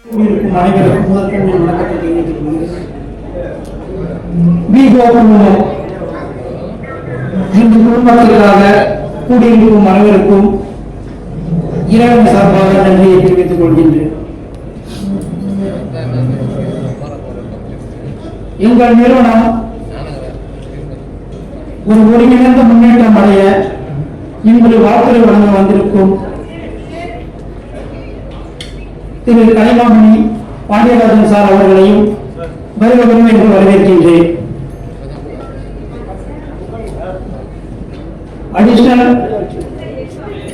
அனைவருக்கும் முதற்கண் வணக்கத்தை தெரிவித்துக் கொள்கிறேன். இந்த குடும்பத்திற்காக கூடியிருக்கும் அனைவருக்கும் இறைவன் சார்பாக நன்றியை தெரிவித்துக் கொள்கின்றேன். எங்கள் நிறுவனம் ஒரு ஒருங்கிணைந்த முன்னேற்றம் அடைய இன்று வாக்குறுதி வழங்க வந்திருக்கும் திரு கலைமாமணி பாண்டியராஜன் சார் அவர்களையும் வருக வருக என்று வரவேற்கின்றேன். அடிஷனல்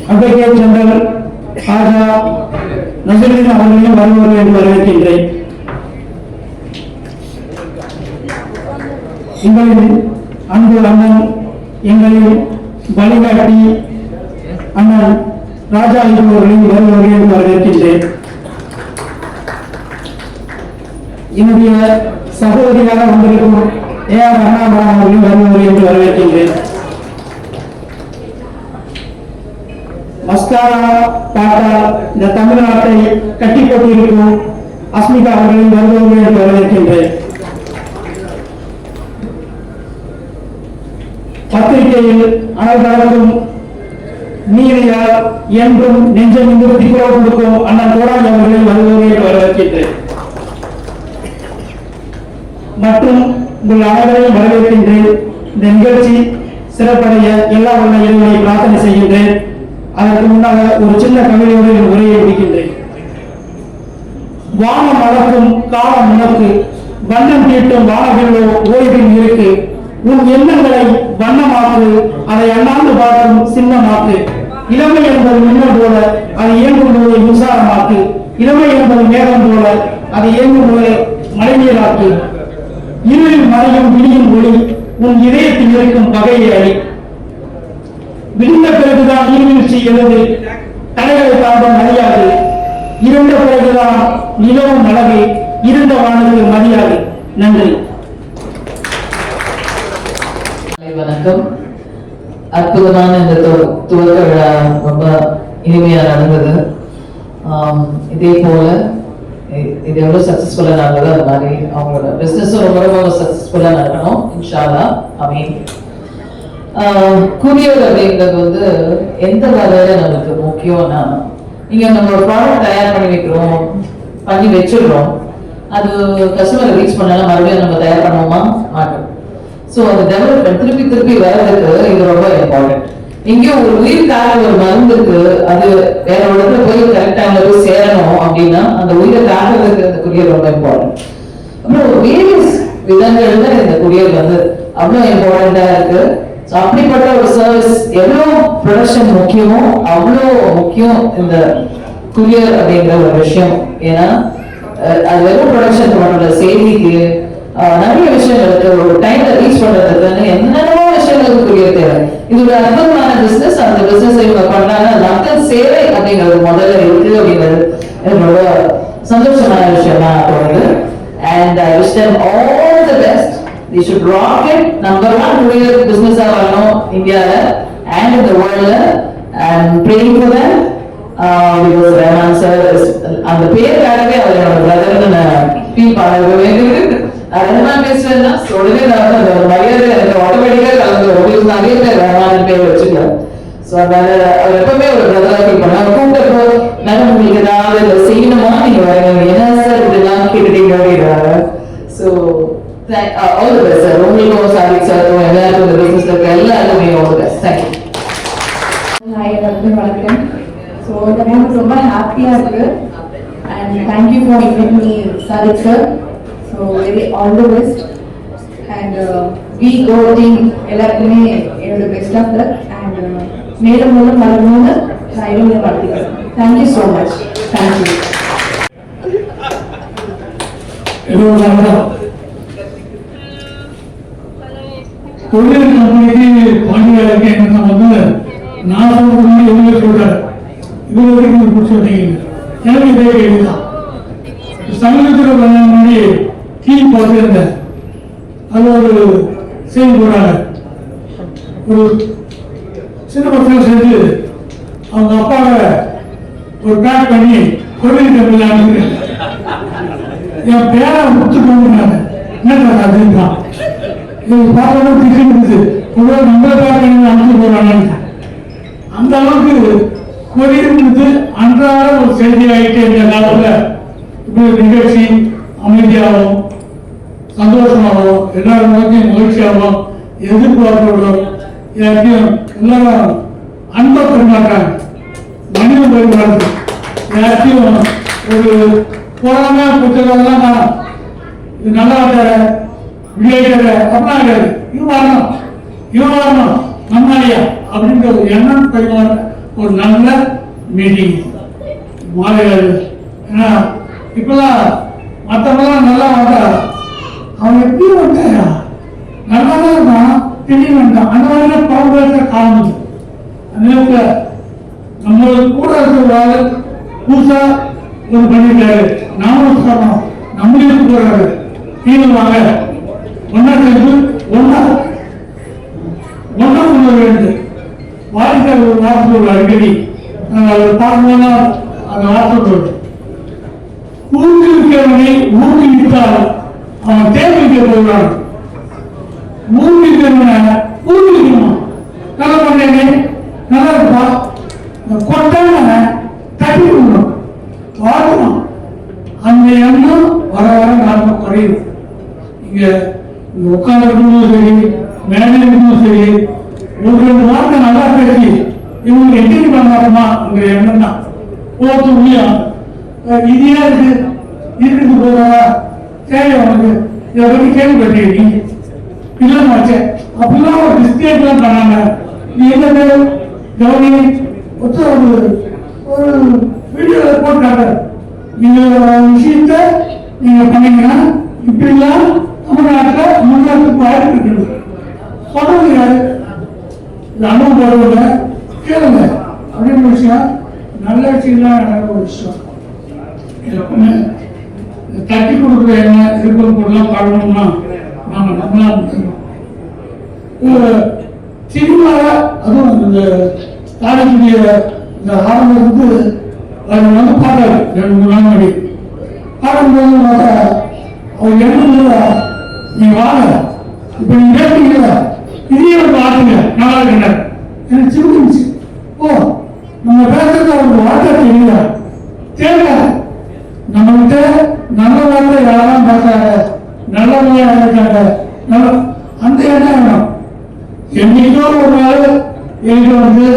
அட்வொகேட் ஜெனரல் ஆஜா நசருதீன் அவர்களையும் வருக வருக என்று வரவேற்கின்றேன். எங்களின் அன்பு அண்ணன் எங்களின் வழிகாட்டி அண்ணன் ராஜா அவர்களையும் வருக வருக என்று வரவேற்கின்றேன். என்னுடைய சகோதரியாக வந்திருக்கும் ஏஆர் அண்ணாமலை அவர்களையும் வருவது என்று வரவேற்கின்றேன். மஸ்காரா பாட்டால் இந்த தமிழ்நாட்டை கட்டி போட்டிருக்கும் அஸ்மிதா அவர்களையும் வருவது என்று வரவேற்கின்றேன். பத்திரிகையில் அனைவருக்கும் நீதியால் என்றும் நெஞ்சம் நிமிர்த்தி குரல் கொடுக்கும் அண்ணன் கோடாஜி அவர்களையும் வருவது என்று வரவேற்கின்றேன். மற்றும் உங்கள் அனைவரையும் வரவேற்கின்றேன். இந்த நிகழ்ச்சி சிறப்படைய எல்லா வல்ல இறைவனை பிரார்த்தனை செய்கின்றேன். அதற்கு முன்னாக ஒரு சின்ன கவிதையோடு என் உரையை முடிக்கின்றேன். வானம் அளக்கும் காலம் உனக்கு, வண்ணம் தீட்டும் வானவில்லோ ஓய்வில் இருக்கு. உன் எண்ணங்களை வண்ணமாக்கு, அதை அண்ணாந்து பார்க்கும் சின்னமாக்கு. இளமை என்பது மின்னல் போல அது இயங்கும் போது மின்சாரமாக்கு. இளமை என்பது மேகம் போல அது இயங்கும் போது மழைநீராக்கு. இருளில் மறையும் விழியும் ஒளி உன் இதயத்தில் இருக்கும் பகையை அழி. விழுந்த பிறகுதான் நீர்வீழ்ச்சி எழுது, தலைகளை தாண்டும் அறியாது. இருந்த பிறகுதான் நிலவும் அழகு, இருந்த வானுக்கு மதியாது. நன்றி. வணக்கம். அற்புதமான இந்த துவக்க விழா ரொம்ப இனிமையா நடந்தது. இதே போல இது எவ்வளவு சக்சஸ்ஃபுல்லா நடந்தது அது மாதிரி அவங்களோட பிசினஸும் ரொம்ப ரொம்ப சக்சஸ்ஃபுல்லா நடக்கணும் இன்ஷா அல்லாஹ். ஆமீன். குரியர் அப்படிங்கிறது வந்து எந்த வகையில நமக்கு முக்கியம்னா, நீங்க நம்மளோட ப்ராடக்ட் தயார் பண்ணி வைக்கிறோம், பண்ணி வச்சிடுறோம், அது கஸ்டமர் ரீச் பண்ணலாம், மறுபடியும் நம்ம தயார் பண்ணுவோமா மாட்டோம். ஸோ அந்த டெவலப்மெண்ட் திருப்பி திருப்பி வர்றதுக்கு இது ரொம்ப இம்பார்ட்டன்ட். எங்கேயும் ஒரு உயிருக்காக ஒரு மருந்து இருக்கு, அது வேற ஒரு இடத்துல போய் கரெக்ட் டைம்ல போய் சேரணும் அப்படின்னா அந்த உயிரை காக்கிறதுக்கு இந்த குரியர் ரொம்ப இம்பார்ட்டன்ட். அப்புறம் வேரியஸ் விதங்கள்ல இந்த குரியர் வந்து அவ்வளோ இம்பார்ட்டண்டா இருக்கு. ஸோ அப்படிப்பட்ட ஒரு சர்வீஸ் எவ்வளோ ப்ரொடக்ஷன் முக்கியமோ அவ்வளோ முக்கியம் இந்த குரியர் அப்படிங்கிற ஒரு விஷயம். ஏன்னா அது வெறும் ப்ரொடக்ஷன் பண்ணோட செய்திக்கு நிறைய விஷயங்களுக்கு ஒரு டைம்ல ரீச் பண்றதுக்கு என்னென்னமோ விஷயங்களுக்கு குரியர் தேவை. இது ஒரு அற்புதமான பிசினஸ். அந்த பிசினஸ் இவங்க பண்றாங்க, மக்கள் சேவை அப்படிங்கிறது முதல்ல இருக்கு அப்படிங்கிறது என்னோட சந்தோஷமான விஷயமா தோணுது. And I wish them all the best. They should rock it. Number 1 courier business வரணும் இந்தியால and in the world. I'm praying for them. Because Rahman sir அந்த பேருக்காகவே அவர் என்னோட பிரதர்னு நான் ஃபீல் பண்ணவே ரஹ்மான் பேசுறேன்னா உடனே நான் அந்த மரியாதை எனக்கு ஆட்டோமேட்டிக்கா கலந்து உங்களுக்கு நிறைய பேர் ரஹ்மான் பேர் வச்சுக்கலாம். ஸோ அதனால அவர் எப்பவுமே ஒரு பிரதரா ஃபீல் பண்ணாங்க. கூப்பிட்டப்போ மேடம் உங்களுக்கு ஏதாவது இதை செய்யணுமா நீங்க வரீங்க, என்ன சார் இதெல்லாம் கேட்டுட்டீங்க அப்படின்றாங்க. So all the best sir. உங்களுக்கும் சாதிக் சாருக்கும் எல்லாருக்கும் இந்த பிசினஸ்ல இருக்க எல்லாருக்குமே all the best. Thank you. Hi எல்லாருக்கும் வணக்கம். ஸோ இந்த நேரம் ரொம்ப ஹாப்பியா இருக்கு. And thank you for inviting me Sadiq sir. So very all the best and we go team எல்லாருக்குமே என்னோட பெஸ்ட் ஆஃப் லக் and மேலும் மேலும் வளரணும்னு நான் இவங்களை வாழ்த்துக்கிறேன். Thank you so much. Thank you. தொழில் கம்பெனிக்கு பாண்டியாருக்கு என்ன வந்து நான் சொல்றது எதுவுமே சொல்றேன். இது வரைக்கும் பிடிச்சிருக்கீங்க. எனக்கு இதே கேள்விதான். சமீபத்தில் முன்னாடி கீழ் பார்த்துருந்தேன். அது ஒரு செய்தி போறாங்க. ஒரு சின்ன பசங்க சேர்ந்து அவங்க அப்பாவை ஒரு பேக் பண்ணி கொள்கை தமிழ் என் பேரை ஒத்துக்கோங்க என்ன அதுதான் இது பார்க்கணும் திட்டு உங்களை நம்ம பேரை அனுப்பி போறாங்க. அந்த அளவுக்கு கொடியிருந்தது அன்றாட ஒரு செய்தி ஆகிட்டு இந்த காலத்தில் இப்படி நிகழ்ச்சி அமைதியாகவும் சந்தோஷமாகவும் எல்லாரும் மகிழ்ச்சியாகவும் எதிர்பார்ப்போம் யாரையும் எல்லாரும் அன்பை பெருமாட்டாங்க மனித பெருமாறு யாரையும் ஒரு போராம புத்தகம்லாம் நான் இது நல்லா விளையாடுற அப்படின்னா இவன் வரணும் நம்மாலியா அப்படின்ற ஒரு எண்ணம் பெருமாற ஒரு நல்ல மீட்டிங் மாலையாடு. ஏன்னா இப்பதான் மற்றவங்களாம் நல்லா வந்தா அவன் எப்படி வந்தாயா நல்லா தான் இருந்தான் திடீர்னு வந்தான் அந்த மாதிரி பாவத்தை காணும். அந்த நேரத்தில் நம்மளுக்கு கூட இருக்கிற புதுசா ஒரு பண்ணிட்டாரு நாமளும் சொன்னோம் நம்மளுக்கு போறாரு கீழே வாங்க ஒன்னா சேர்ந்து ஒன்னா கொண்டு வர வேண்டும். வாழ்க்கை ஒரு வார்த்தை ஒரு அடிக்கடி பார்க்கணும்னா அந்த வார்த்தை ஊக்குவிக்கிறவனை ஊக்குவித்தால் அவன் தேவைக்க போகிறான். ஊக்குவிக்கிறவனை ஊக்குவிக்கணும். நல்லா பண்ணேனே நல்லா இருப்பா கொட்டான தட்டி விடணும் வாழ்க்கணும். அந்த எண்ணம் வர வர நாம குறையும். இங்க உட்கார்ந்து சரி மேலும் சரி ஒரு ரெண்டு வார்த்தை நல்லா பேசி இவங்க என்ஜாய் பண்ணாருமாங்கிற எண்ணம் தான் போத்து முடியும். இதே இருக்குது போதா சரி அவனுக்கு இதை பற்றி கேள்விப்பட்டீங்க நீ இல்லைன்னு அப்படிலாம் ஒரு மிஸ்டேக்லாம் பண்ணாங்க. நீ என்ன கவனி ஒரு வீடியோ போட்டாங்க இந்த விஷயத்த நீங்க பண்ணீங்கன்னா இப்படிலாம் தமிழ்நாட்டில் முன்னேற்றத்துக்கு வாய்ப்பு இருக்குது. சொல்றது யாரு இந்த அனுபவம் கேளுங்க அப்படின்னு விஷயம் நல்ல விஷயம்லாம் நடக்கிற ஒரு விஷயம். எப்பவுமே தட்டி கொடுக்குற என்ன இருக்கிற பொருளாம் பாடணும்னா நாம நம்மளா முடியும். சினிமாவில் அதுவும் இந்த காலேஜுடைய இந்த ஆரம்பம் அவர் வந்து பாடுறாரு 2-3 நாள் முன்னாடி பாடும்போது பார்த்தா அவர் என்ன நீ வாங்க இப்ப நீங்க கேட்டீங்களா இதையே ஒரு ஆட்டுங்க நல்லா இருக்கிறார் எனக்கு சிரிச்சு ஓ நம்ம பேசுறது அவருக்கு வார்த்தை தெரியல தேவை நம்ம கிட்ட நல்ல வார்த்தை யாரெல்லாம் பேசுறாங்க நல்லவங்க இருக்காங்க அந்த எண்ணம் வேணும். என்னைக்கோ ஒரு நாள் என்கிட்ட வந்து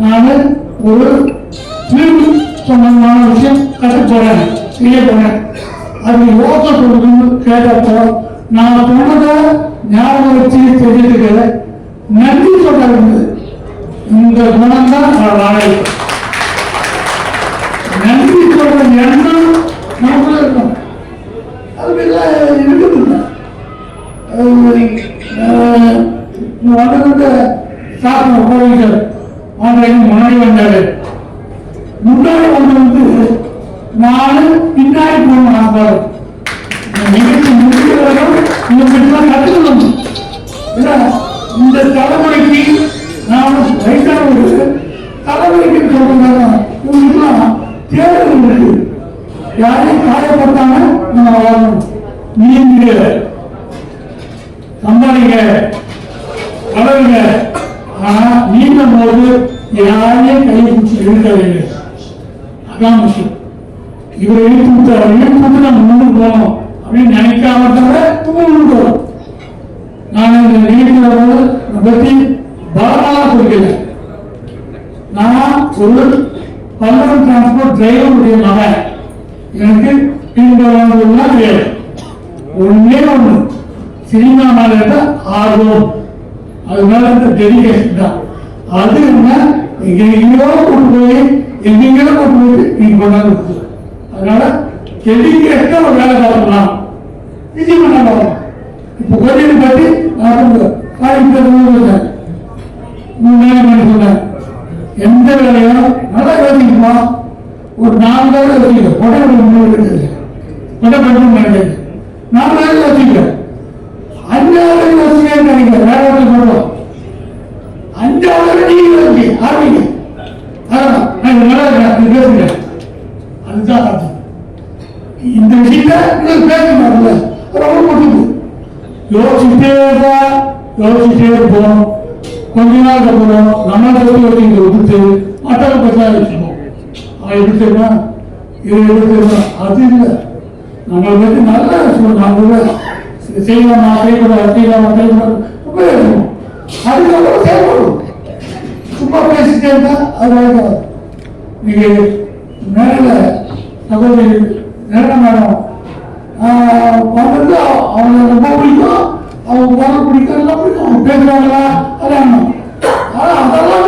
நான் ஒரு சம்பந்தமான விஷயம் கற்று போறேன் செய்ய போறேன் அது யோசனை கொடுக்கணும்னு கேட்டப்போ நான் சொன்னதை ஞாபகம் வச்சு தெரிஞ்சுக்க நன்றி சொல்றது இந்த குணம் தான் வாழை. நன்றி சொல்ற எண்ணம் நமக்குள்ள இருக்கும். அது இருக்குது வந்து சாப்பிட கோவில்கள் ஆன்லைன் முன்னாடி வந்தாரு. முன்னாடி வந்து நாலு பின்னாடி போகணும் ஆசைப்படும் நிகழ்ச்சி முடிக்கிறவர்கள் இவங்கெல்லாம் கற்றுக்கணும். இந்த தலைமுறைக்கு நாம வயசான ஒரு தலைமுறைக்கு சொல்றாங்க இவங்களுக்குலாம் தேர்தல் இருக்கு. யாரையும் காயப்படுத்தாம நம்ம வாழணும். நீங்க சம்பாதிங்க வளருங்க ஆனா நீண்டும் போது யாரையும் கையை பிடிச்சி இழுக்காதீங்க. அதான் விஷயம். இவரை இழுத்து நம்ம முன்னுக்கு போகணும் அப்படின்னு நினைக்காம தவிர நான் இந்த நிகழ்ச்சியோடு பற்றி பலமாக சொல்கிறேன். நான் ஒரு பல்லவன் டிரான்ஸ்போர்ட் டிரைவருடைய மகன். எனக்கு பின்வருவதெல்லாம் கிடையாது. ஒன்னே ஒன்று சினிமா மேல ஆர்வம் அது மேல டெடிகேஷன் தான். அது என்ன எங்கெங்கயோ கொண்டு போய் எங்கெங்கயோ கொண்டு போய் நீங்க கொண்டாந்து அதனால டெடிகேட்டா ஒரு வேலை பார்க்கலாம் விஜய் பண்ண பார்க்கலாம். இப்போ கோயில் பற்றி நான் சொன்னேன் எந்த வேலையும் நல்லா யோசிக்குமா ஒரு 4 வேலை யோசிக்க கொடை இருக்குது கொடை பண்ணும் நினைக்கிறது 4 வேலை யோசிக்க 5வது யோசிக்க நினைக்கிறேன் வேற ஒன்று சொல்லுவோம் 5வது நீங்க யோசி ஆரம்பிங்க. அதான் நான் நல்லா பேசுகிறேன். அதுதான் இந்த விஷயத்த நீங்கள் பேசுனாங்கல்ல ரொம்ப பிடிக்கும். யோசிச்சுட்டே இருப்போம். கொஞ்ச நாள் அப்புறம் நம்ம தொழில் இங்கே விட்டு மற்றவங்க பற்றி வச்சுக்கணும். அவன் எப்படி தெரியுமா, இது எப்படி தெரியுமா, அது இல்லை. நம்மளை பற்றி நல்லா சொல்லுவாங்க, செய்யலாமா செய்யக்கூடாது அதுக்கப்புறம் செயல்படும். சும்மா பேசிட்டே இருந்தா அது நீங்க மேல சகோதரி நேர மேடம் வந்து அவங்க ரொம்ப பிடிக்கும், அவங்க குரல் பிடிக்கும், எல்லாம் பிடிக்கும். அவங்க பேசுறாங்களா அதான். ஆனா அதெல்லாம்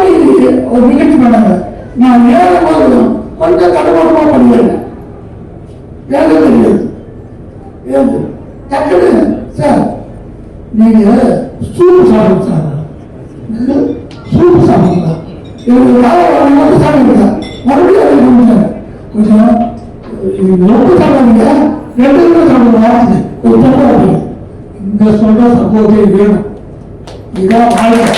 ஒரு நிகழ்ச்சி பண்ணாங்க. நான் ஏறும் போது கொஞ்சம் தடமாட்டமா பண்ணுவேன். ஏக தெரியாது ஏது டக்குனு சார் நீங்க சூப் சாப்பிடுங்க சார், சூப் சாப்பிடுங்களா, எனக்கு சாப்பிடுங்க மறுபடியும் கொஞ்சம் ரொம்ப சாப்பிடுங்க, 2 கிலோ சாப்பிடுங்க ஒரு தப்பு. இந்த சொல்ற சகோதரி வேணும். இதான் வாழ்க்கை.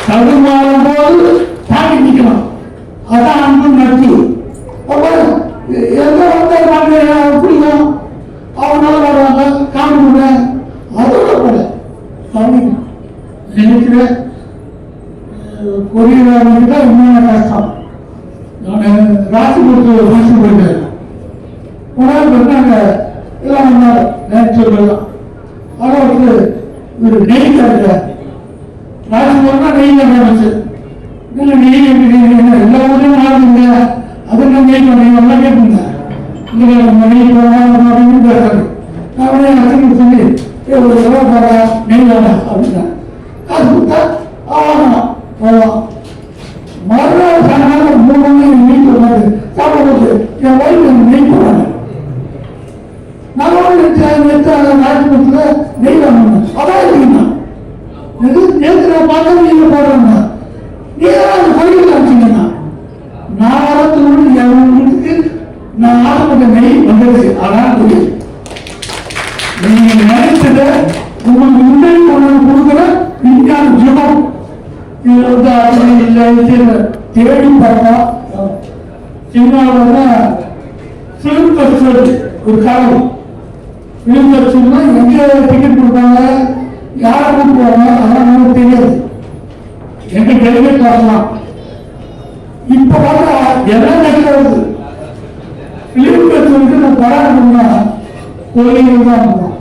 தடுமாறும் போது தாண்டி நிற்கணும். அதான் அன்பு நட்பு. அப்புறம் எந்த வந்தால் பிடிக்கும், அவனால வருவாங்க காமிங்க, அதோட கூட நினைக்கிறேன். கொரியர் தான் இன்னும் கஷ்டம். நான் ராசிபுரத்து ஒரு மனுஷன் போயிட்டேன். போனால் சொன்னாங்க எல்லாம் வந்தார் நேச்சுரலாம். அவருக்கு ஒரு நெய் தரல. ராசிபுரம்னா நெய் தரச்சு. நெய் எல்லா ஊரையும் மாறுங்க, அது நான் நெய் பண்ணீங்க எல்லாம் கேட்பீங்க. நெய் போகணும் பேசுறது. அவனே அசைக்கு சொல்லி ஒரு தடவை போறா நெய் வேணாம் அப்படின்னா காசு கொடுத்தா ஆகணும் போகலாம். மறுநாள் சாயங்காலம் 3 மணி நெய் போடுறாரு. சாப்பிடும்போது என் வயிறு எனக்கு நெய் போடுறாங்க. நான் ராஜ்புரத்துல நெய் வாங்கணும். அதான் இருக்குண்ணா நேற்று நான் பார்த்தா நீங்க போடுறேன்னா நீங்க அந்த கோயிலுக்கு அனுப்பிச்சீங்கன்னா நான் வரத்துக்கு என் வீட்டுக்கு நான் ஆசைப்பட்ட நெய் வந்துருச்சு. அதான் கோயில். நீங்க நினைச்சத உங்களுக்கு முன்னாடி கொண்டு கொடுக்குற விஞ்ஞான ஜபம். இது வந்து அப்படி இல்லை தேடி பார்த்தா சினிமாவில் பிலிம் ஃபெஸ்டிவல் ஒரு காலம். பிலிம் ஃபெஸ்டிவல்னா எங்கே டிக்கெட் கொடுப்பாங்க, யாரை கூப்பிடுவாங்க, அதெல்லாம் நமக்கு தெரியாது. எங்க டெலிகேட் பார்க்கலாம். இப்ப பார்த்தா எல்லாம் நடக்கிறது. பிலிம் ஃபெஸ்டிவலுக்கு நான் படம் கோயில்கள் தான் இருக்கணும்.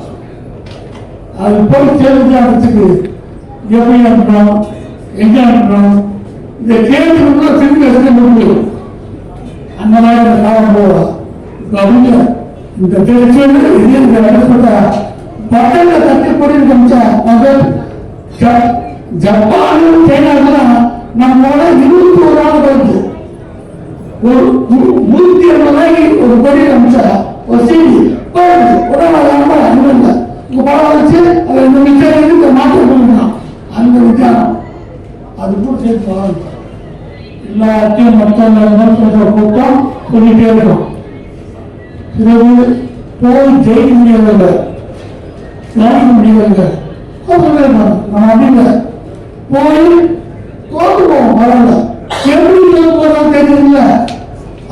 அது போய் சேர்ந்து அனுப்பிச்சுக்கு எப்படி அனுப்பணும், எங்க அனுப்பணும், இந்த கேள்விக்குள்ள திரும்பி வசதி முடியும். அந்த மாதிரி இந்த காலம் போவோம். அவங்க இந்த பேச்சு பட்டண தட்டுப்படி இருந்துச்சா ஜப்பான் சைனாக்கெல்லாம் நம்மளோட 21 நாள் வருது. ஒரு 150 ஒரு கொடி அமிச்சா ஒரு செய்தி உடனே அனுபவம் உங்க படம் வச்சு அதை இந்த விசாரிக்கு மாற்றம் பண்ணிக்கலாம். அந்த விசாரம் அது கூட சேர்த்து எல்லாத்தையும் மற்ற கூட்டம் சொல்லிட்டே இருக்கும். பிறகு போய் ஜெயிக்க முடியவில்லை, ஜெயிக்க முடியவில்லை. நம்ம அப்படிங்க போய் தோற்றுவோம். பரவாயில்ல, எப்படி தோற்றுவோம் தெரியுதுல்ல.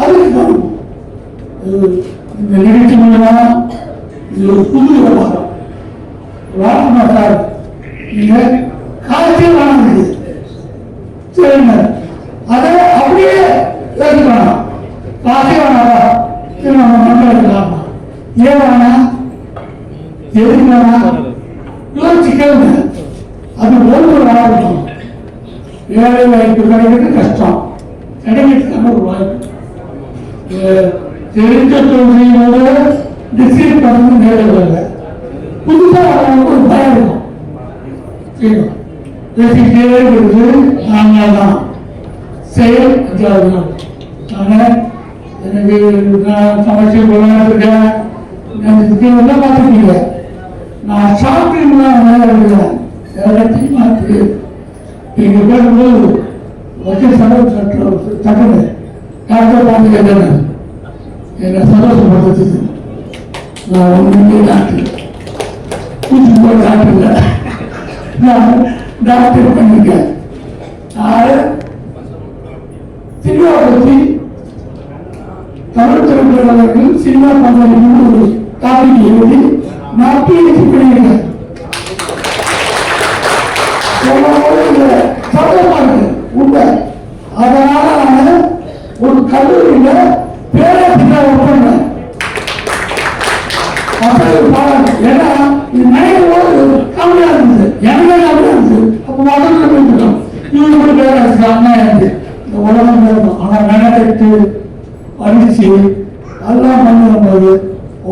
அதுக்கு இந்த நிகழ்ச்சி மூலமா இது ஒரு புது விவகாரம். வாங்க சார், நீங்க காலத்தே வாங்க சரிங்க, அதை அப்படியே ஏற்றுக்கணும். காசே வேணாவா, சரி நம்ம மண்டல இருக்கலாம். ஏன் வேணா, எதுக்கு வேணா யோசிச்சு கேளுங்க. அது ஒரு ஆரம்பிக்கும். வேலை வாய்ப்பு கிடைக்கிறது கஷ்டம், கிடைக்கிறதுக்கான ஒரு வாய்ப்பு. தெரிஞ்ச தொழிலோட டிசைட் பண்ணணும் நேரில் புதுசாக ஒரு பயம் இருக்கும். பேசிக்கிட்டே இருக்குது நாங்கள் தான் செயல் எனக்கு நான் சமைச்சு போலான்னு எல்லாம் பார்த்துக்கீங்க. நான் ஷாப்பிங்லாம் வேலை இருக்கிறேன் எல்லாத்தையும் பார்த்து இங்கே பேசும்போது வக்கீல் சட்டமே டாக்டர் பார்த்து கேட்டேன். என்னை சந்தோஷப்படுத்துச்சு. நான் ஒன்றுமே டாக்டர் பூச்சி போய் டாக்டர் இல்லை, நான் டாக்டர் பண்ணிருக்கேன். சினிமா பற்றி தமிழ் திரைப்படங்கள் சினிமா பண்றதுன்னு ஒரு டாபிக் எழுதி நான் PhD பண்ணியிருக்கேன். சந்தோஷமா இருக்கு உண்மை. அதனால நான் ஒரு கல்லூரியில பேராசிரியர் ஒர்க் பண்ணேன். ஏன்னா இது நினைக்கும் போது கம்மியா இருந்தது, எனக்கே கம்மியா இருந்தது. அப்போ முதல்ல போயிட்டோம் இவங்க கூட பேராசிரியர் அண்ணா இருந்து இந்த உலகம் இருக்கும். ஆனா மெனக்கெட்டு படிச்சு அதெல்லாம் பண்ணும்போது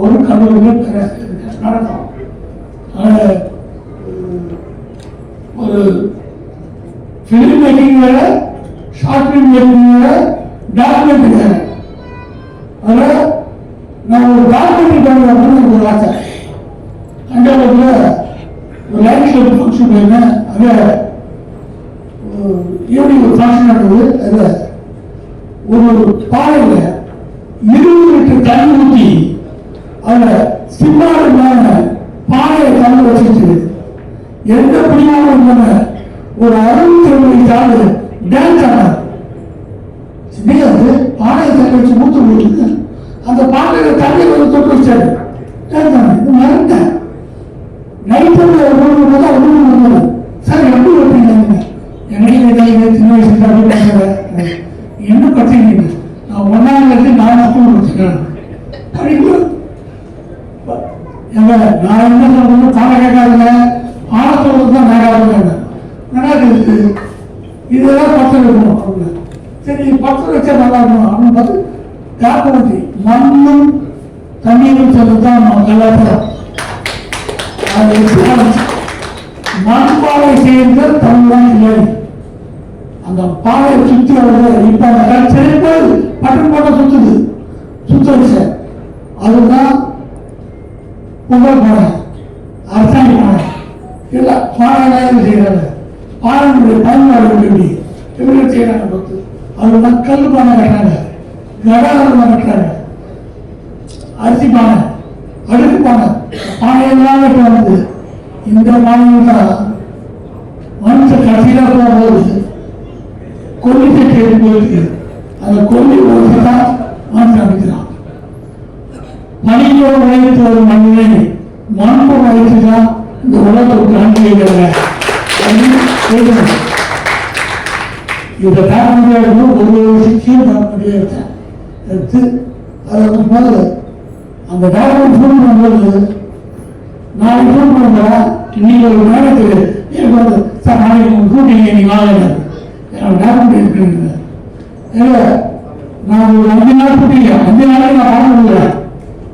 ஒரு கல்லூரியில் பேராசிரியர் நடக்கும். ஒரு ஃபிலிம் மேக்கிங் வேற, ஷார்ட் ஃபிலிம் மேக்கிங் வேற, டாக்குமெண்ட்ரி வேற. அதில் நான் ஒரு டாக்குமெண்ட்ரி பண்ணணும்னு ஒரு ஆசை. அஞ்சாவதுல ஒரு லைஃப் ஷோ ஃபங்க்ஷன் போயிருந்தேன். அங்கே ஈவினிங் ஒரு ஃபங்க்ஷன் நடந்தது. அதில் ஒரு பானையில் 20 லிட்டர் தண்ணி ஊற்றி அதில் சிம்மாடு பானையை தண்ணி வச்சுட்டு எந்த பிடிவாலும் இல்லாம ஒரு 62 ஆளு டான்ஸ் ஆனார். பானையை தண்ணி வச்சு ஊற்று போட்டு அந்த பானையில தண்ணி வந்து தொட்டு வச்சாரு. டான்ஸ் ஆனார். இது மறந்துட்டேன். நைட்டு வந்தது சார் எப்படி வைப்பீங்க? எனக்கு சின்ன வயசுல என்ன பச்சைங்க நான் 1ஆம் கிளாஸ் 4 ஸ்கூல் வச்சுக்கிறேன் படிக்கும். நான் என்ன சொல்றது பாடம் கேட்காதுங்க, பாடத்தோடு தான் நேராக நடக்குது. இதெல்லாம் பச்சை வைக்கணும் அப்படின்னு. சரி பச்சை வச்சா நல்லா இருக்கணும் அப்படின்னு பார்த்து டாக்குமெண்ட்ரி மண்ணும் தண்ணீரும் சொல்லிதான் நம்ம கலாச்சாரம். மண்பானை சேர்ந்த தமிழ்தான் இல்லை. அந்த பானையை சுற்றி வருது. இப்ப அந்த கல்ச்சர் பட்டன் போட்ட சுத்துது, சுத்த வச்ச அதுதான் பொங்கல் பானை, அரசாங்க பானை இல்லை. பானையெல்லாம் செய்யறாங்க. பானையுடைய பயன்பாடு எப்படி செய்யறாங்க பார்த்து அதுதான் கல் பானை கட்டுறாங்க, கடாரம் கட்டுறாங்க, அரிசி பானை, அடுக்கு பானை, பானையெல்லாம் இப்போ வந்து இந்த பானையில் தான் மனுஷன் கடைசியில் போகும்போது கொல்லிட்டு கேட்டு போயிருக்கு. அந்த கொல்லி ஓட்டு தான் மனுஷன் அமைக்கிறான். பனியோடு உழைத்து வரும் மண்ணை மண்பு உழைத்து தான் இந்த உலகத்துக்கு அனுப்பிக்கிறாங்க. இதை தாக்க முடியாது. ஒரு சிக்கியம் தாக்க முடியாது. எடுத்து அதை போது அந்த டாக்குமெண்ட் ஃபோன் பண்ணும்போது நாளைக்கு ஃபோன் பண்ணுறா இன்னைக்கு ஒரு நேரத்துக்கு எனக்கு வந்து சார் நாளைக்கு உங்கள் கூட்டிங்க நீ வாங்க என்னோட டாக்குமெண்ட் இருக்குங்க. இல்லை நான் ஒரு 5 நாள் கூட்டிங்க 5 நாளைக்கு நான் பணம் கொடுக்குறேன்,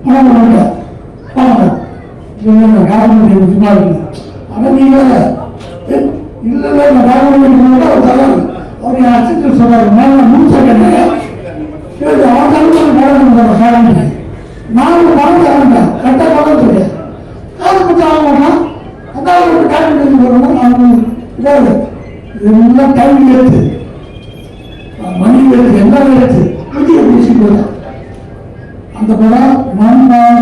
பணம் கொடுக்குறேன் பணம் டாக்குமெண்ட் சும்மா இருக்குங்க. ஆனால் நீங்கள் இல்லை இந்த டாக்குமெண்ட் அவர் தராது. அவர் என் அசிஸ்டன்ட் சொல்றாரு நான் முடிச்சேன் அவன் தலைமுறை பணம் கொடுக்குறேன் நான் பணம் தரேன் கரெக்டாக பணம் சொல்றேன். காசு கொடுத்து ஆக மாட்டான். அதான் ஒரு டாக்குமெண்ட் போடணும். அவங்க இதாவது இதெல்லாம் டைம் எடுத்து மணி எடுத்து எல்லாம் எடுத்து புதிய பேசிட்டு அந்த படம் மண்பான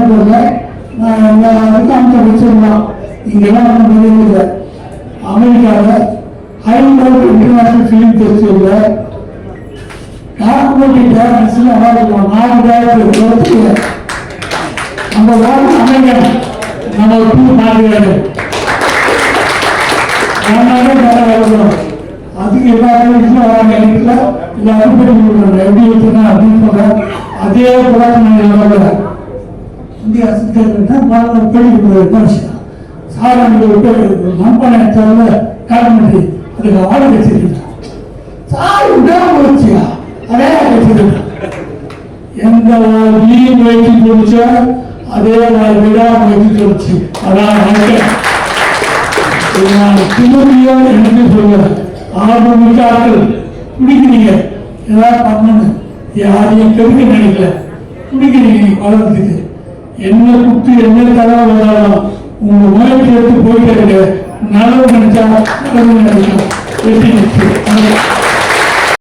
நான் எல்லாருக்கும் அந்த வச்சிருந்தோம். இங்கெல்லாம் இல்லை. அமெரிக்காவில் ஹைலோட் இன்டர்நேஷனல் ஃபிலிம் ஃபெஸ்டிவலில் டாக்குமெண்ட்ரி டேரக்டர்ஸ்ல அவார்டு 4000 நம்ம வார்டு அமெரிக்கன் நம்ம டூ மாறுகிறாரு. அதுக்கு எல்லாரும் வராங்க. வீட்டில் எல்லாரும் போய் எப்படி வச்சுருந்தா அப்படின்னு சொல்றேன். அதே புறாட்சி இந்தியா சித்தர் பெரிய சார் மண்பானை டாக்குமெண்ட்ரி அதுக்கு அவார்டு வச்சிருக்கேன். சார் விடாமச்சியா அதே வச்சிருக்கேன். எந்த முயற்சி சொல்லிச்சோ அதே விடாமுயற்சி சொல்லிச்சு. அதான் திரும்பியோ என்று சொல்லுவேன். ஆர்வமிக்க ஆட்கள் பிடிக்கிறீங்க ஏதாவது பண்ணணும். யாரையும் கெடுக்க நினைக்கல பிடிக்கிறீங்க வளர்த்துக்கு என்ன குத்து என்ன தடவை வந்தாலும் உங்க முயற்சி எடுத்து போயிட்டே இருக்க. நல்லது நினைச்சா நல்லது நினைச்சா வெற்றி நிச்சயம்.